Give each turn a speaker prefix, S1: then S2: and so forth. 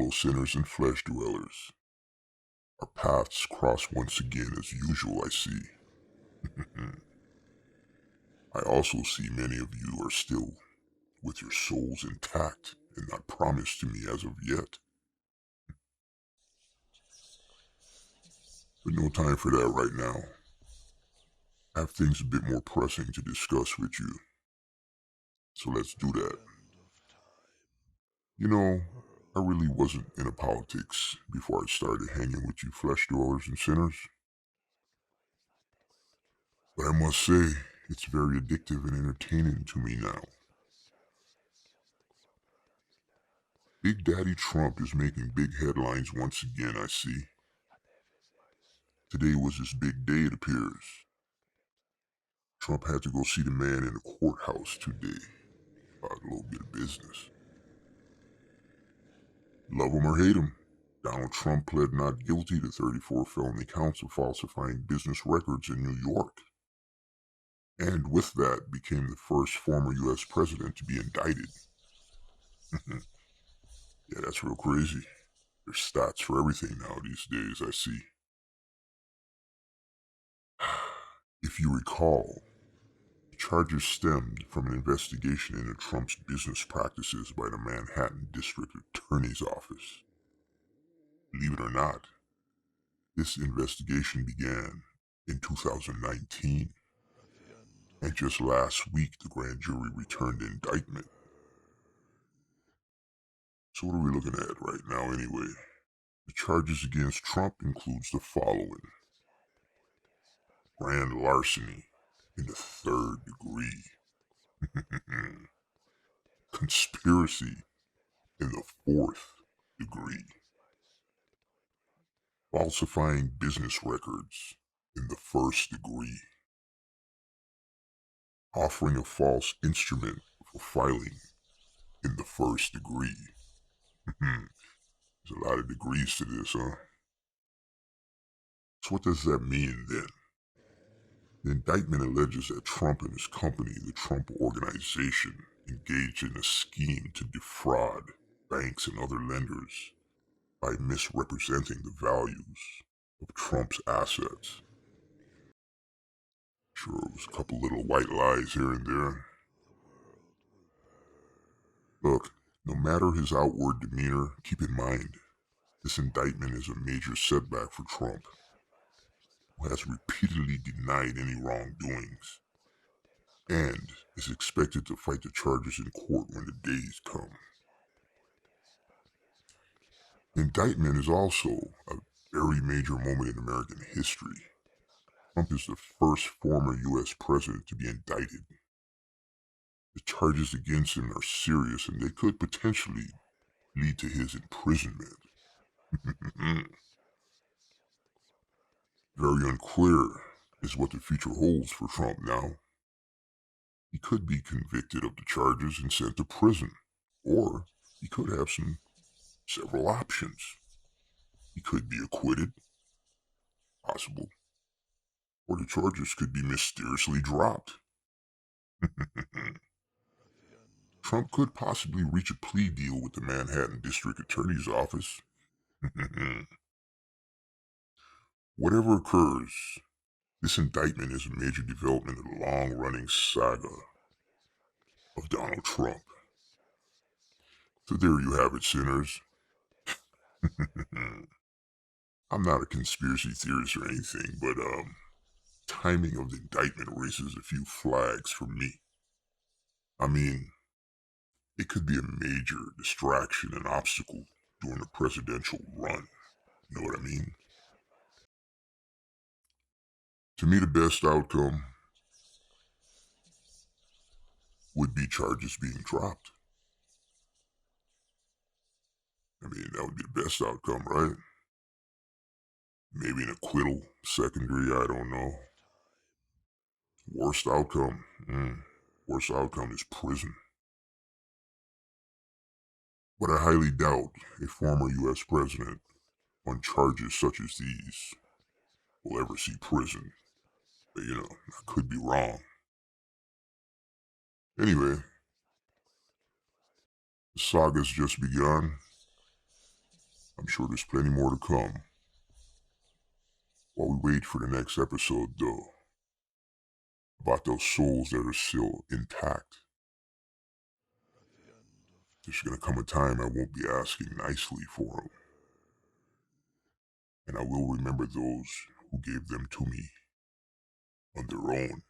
S1: fellow sinners and flesh dwellers. Our paths cross once again as usual, I see. I also see many of you are still with your souls intact and not promised to me as of yet. But no time for that right now. I have things a bit more pressing to discuss with you. So let's do that. You know, I really wasn't into politics before I started hanging with you flesh dwellers and sinners. But I must say, it's very addictive and entertaining to me now. Big Daddy Trump is making big headlines once again, I see. Today was his big day, it appears. Trump had to go see the man in the courthouse today about a little bit of business. Love him or hate him, Donald Trump pled not guilty to 34 felony counts of falsifying business records in New York. And with that, became the first former U.S. president to be indicted. Yeah, that's real crazy. There's stats for everything now these days, I see. If you recall, the charges stemmed from an investigation into Trump's business practices by the Manhattan District Attorney's Office. Believe it or not, this investigation began in 2019, and just last week the grand jury returned the indictment. So what are we looking at right now anyway? The charges against Trump includes the following: grand larceny in the 3rd degree, conspiracy in the 4th degree, falsifying business records in the 1st degree, offering a false instrument for filing in the 1st degree. There's a lot of degrees to this, huh? So what does that mean then? The indictment alleges that Trump and his company, the Trump Organization, engaged in a scheme to defraud banks and other lenders by misrepresenting the values of Trump's assets. Sure, it was a couple little white lies here and there. Look, no matter his outward demeanor, keep in mind, this indictment is a major setback for Trump, who has repeatedly denied any wrongdoings, and is expected to fight the charges in court when the days come. The indictment is also a very major moment in American history. Trump is the first former U.S. president to be indicted. The charges against him are serious, and they could potentially lead to his imprisonment. Very unclear is what the future holds for Trump now. He could be convicted of the charges and sent to prison, or he could have several options. He could be acquitted, possible, or the charges could be mysteriously dropped. Trump could possibly reach a plea deal with the Manhattan District Attorney's Office. Whatever occurs, this indictment is a major development of the long-running saga of Donald Trump. So there you have it, sinners. I'm not a conspiracy theorist or anything, but timing of the indictment raises a few flags for me. I mean, it could be a major distraction and obstacle during a presidential run. You know what I mean? To me, the best outcome would be charges being dropped. I mean, that would be the best outcome, right? Maybe an acquittal, secondary, I don't know. Worst outcome? Worst outcome is prison. But I highly doubt a former U.S. president on charges such as these will ever see prison. But, I could be wrong. Anyway, the saga's just begun. I'm sure there's plenty more to come. While we wait for the next episode, though, about those souls that are still intact, there's gonna come a time I won't be asking nicely for them. And I will remember those who gave them to me on their own.